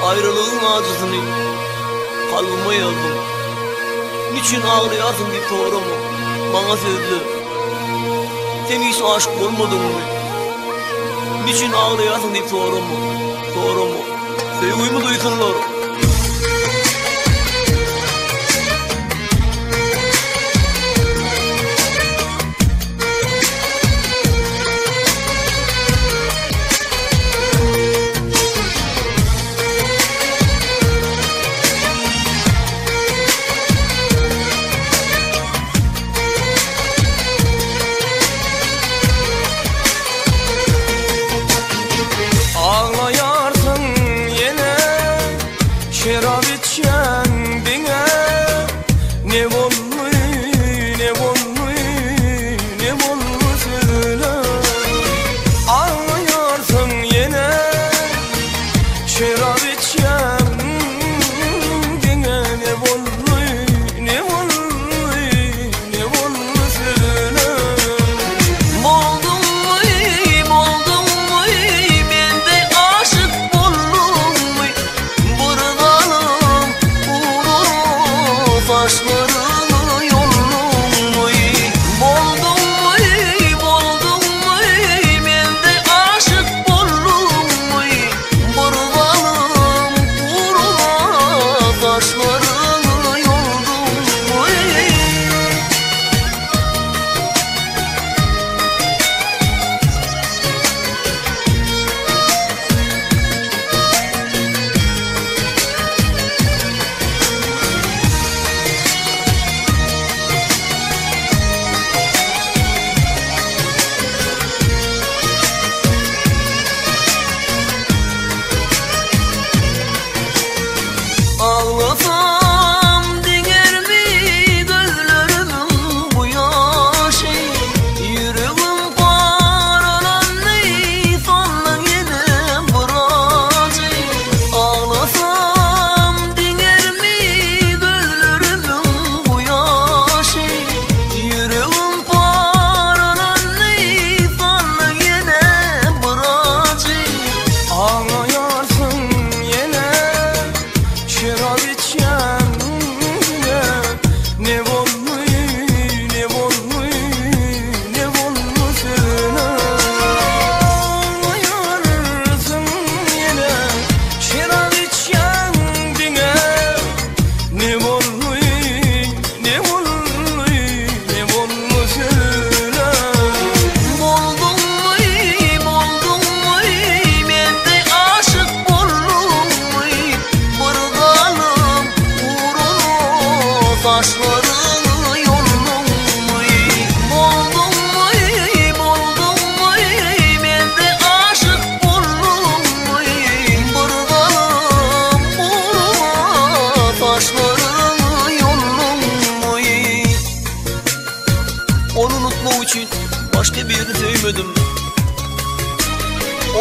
ayrılığın acısını kalbime yazdım. Niçin ağlayarsın deyip doğrumu bana sözlü. Sen hiç aşık olmadın mı? Niçin ağlayarsın deyip doğrumu sevgimi duysunlar. Ağlayarsın yine şarap içkendine. Ne olmuş, ne olmuş, ne olmuş söyle. Ağlayarsın yine şarap içkendine. Ne olmuş, ne olmuş, ne olmuş söyle. Taşlarını yollum mu? Boldum mu, boldum mu? Ben de aşık oldum mu? Kurbanım uğruna taşlarını yoldum mu? Ağlasam diner mi gözlerimin bu yaşı? Yüreğim paralandı sonra yine bıraktı. Ağlasam diner mi gözlerimin bu yaşı? Yüreğim paralandı sonra yine bıraktı. Ağlayarsın yine şarap içkendine. Ne olmuş, ne olmuş, ne olmuş söyle. Ağlayarsın yine şarap içkendine. Ne olmuş, ne olmuş, ne olmuş söyle. Boldum mu, boldum mu? Ben de aşık oldum mu? Kurbanım uğruna taşlarını yollum mu? Boldum mu, boldum mu? Ben de aşık oldum mu? Kurbanım uğruna taşlarını yollum mu? Onu unutmak için başka birini sevmedim.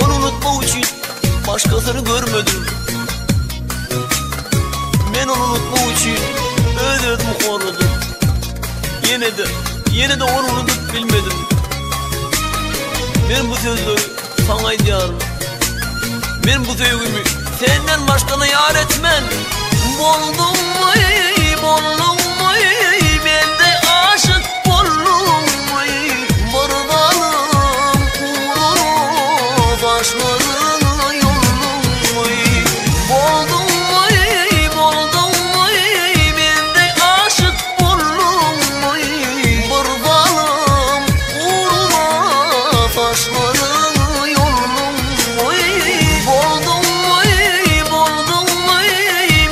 Onu unutmak için başkasını görmedim. Ben onu unutmak için özledim, korudum. Yine de onu unutup bilmedim. Ben bu sözleri sana ediyorum. Ben bu sevgimi senden başkana yar etmem. Boldum mu, boldum mu? Ben de aşık oldum mu? Kurbanım uğruna taşlarını yollum mu? Boldum mu, boldum mu? Ben de aşık oldum mu? Kurbanım uğruna taşlarını yollum mu? Boldum mu, boldum mu?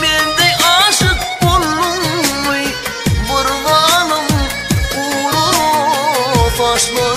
Ben de aşık oldum mu? Kurbanım uğruna taşlarını